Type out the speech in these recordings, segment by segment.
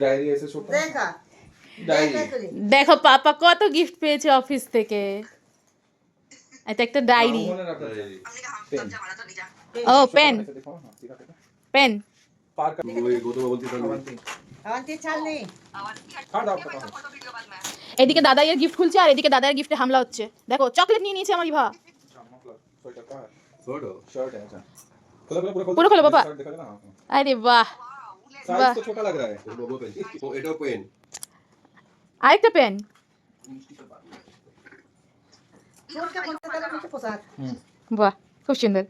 Diary এসে ছোট diary দেখো পাপা কত গিফট পেয়েছে অফিস থেকে। এটা একটা ডায়েরি। ও পেন পেন पार कर वही गौतम अवंती था अवंती चल नहीं हाँ दाव का এদিকে দাদাইয়ের গিফট খুলছে আর এদিকে দাদাইয়ের গিফটে হামলা হচ্ছে। দেখো চকলেট নিয়ে নিয়েছে আমার ইভা। स्वेटर का छोड़ो शर्ट है अच्छा पूरा पूरा खोलो पापा। शर्ट दिखा देना हाँ আরে বাহ, साइज तो छोटा लग रहा है बाबा पेन ओ एटो पेन আরেকটা পেন। छोड़ के बोलते तेरा मुझे पोशाक বাহ খুব সুন্দর,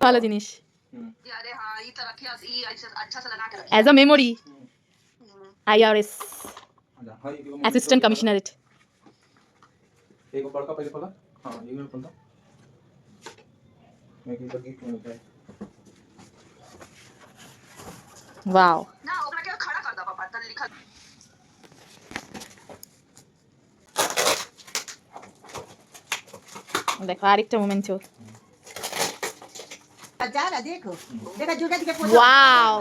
ভালো জিনিস। अरे हाँ ये तो रखिए ये अच्छा सा लगा के रखिए অ্যাজ আ মেমোরি। IRS अच्छा हाँ ये অ্যাসিস্ট্যান্ট কমিশনারেট। एक और का पहले खोला हाँ ये भी खोलता मैं की तो गिफ्ट मिलता है ওয়াও ना ओकरा के खड़ा कर दो पापा तन लिखा দেখো আরেকটা মোমেন্টো। जा रहा देखो देखा जुगा के पोशाक ওয়াও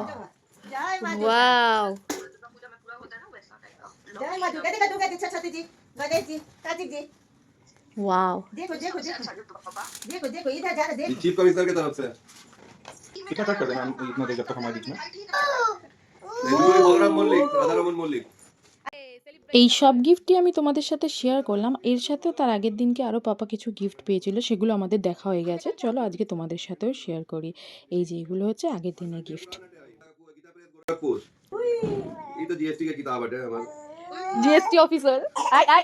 जय मां ওয়াও दुर्गा पूजा में पूरा होता है ना वैसा टाइप का जय मां जुगा देखा जुगा जी छछती जी गणेश जी कार्तिक जी ওয়াও देखो देखो देखो अच्छा जो पापा देखो देखो इधर जा रहा ये देखो चीफ कमिश्नर की तरफ से कितना कट कर देना हम इतना देर जब तक हमारे बीच में नहीं बलराम मल्लिक राधारमन मल्लिक। এই সব গিফটই আমি তোমাদের সাথে শেয়ার করলাম। এর সাথেও তার আগের দিনকে আরও পাপা কিছু গিফট পেয়েছিল, সেগুলো আমাদের দেখা হয়ে গেছে। চলো আজকে তোমাদের সাথেও শেয়ার করি। এই যে এগুলো হচ্ছে আগের দিনের গিফট। ये तो जीएसटी का किताब है हमारा জিএসটি অফিসার আই আই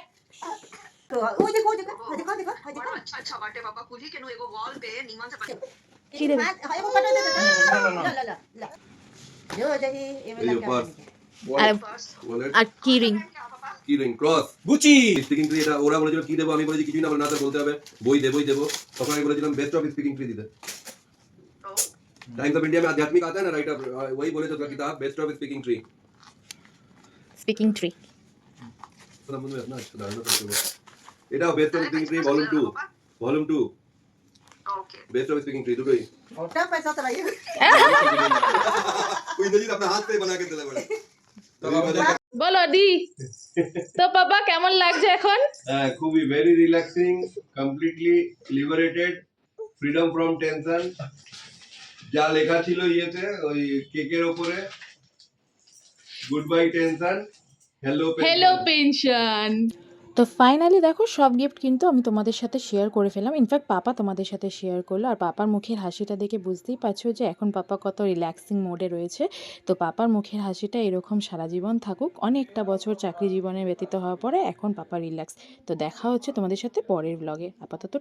तो ओ देखो देखो देखो देखो बड़ा देखो अच्छा अच्छा बाटे पापा कुछ ही के नु एगो वॉल पे नीमन से बना की रे हाय वो बना दे ला ला ला ला जो जही ये ये जो पर्स আর वॉलेट আর কি রিং। क्या पापा কি ring cross Gucci speaking tree এটা ওরা বলেছিল কি দেবো আমি বলেছি কিছুই না বলে না স্যার বলতে হবে বই দেবো তখন আমি বলেছিলাম বেস্ট অফ স্পিকিং ট্রি দিতে ओ टाइम्स ऑफ इंडिया में आध्यात्मिक आता है ना राइटर वही बोले तो किताब best of speaking tree speaking tree. সম্বন্ধে अपना अच्छा धारणा करते हो এটাও best of speaking tree volume 2 okay best of speaking tree দুটোই क्या पैसा तो भाई कोई नहीं अपने हाथ पे बना के दिला बड़ा বলো দি তো পাপা কেমন লাগছে এখন? খুবই very relaxing completely liberated freedom from tension যা লেখা ছিল ইয়েতে ওই কেকের উপরে good bye tension hello hello pension. তো ফাইনালি দেখো সব গিফট কিন্তু আমি তোমাদের সাথে শেয়ার করে ফেললাম। ইনফ্যাক্ট পাপা তোমাদের সাথে শেয়ার করলো, আর পাপার মুখের হাসিটা দেখে বুঝতেই পারছো যে এখন পাপা কত রিল্যাক্সিং মোডে রয়েছে। তো পাপার মুখের হাসিটা এরকম সারা জীবন থাকুক। অনেকটা বছর চাকরি জীবনে ব্যতীত হওয়ার পরে এখন পাপা রিল্যাক্স। তো দেখা হচ্ছে তোমাদের সাথে পরের ব্লগে। আপাতত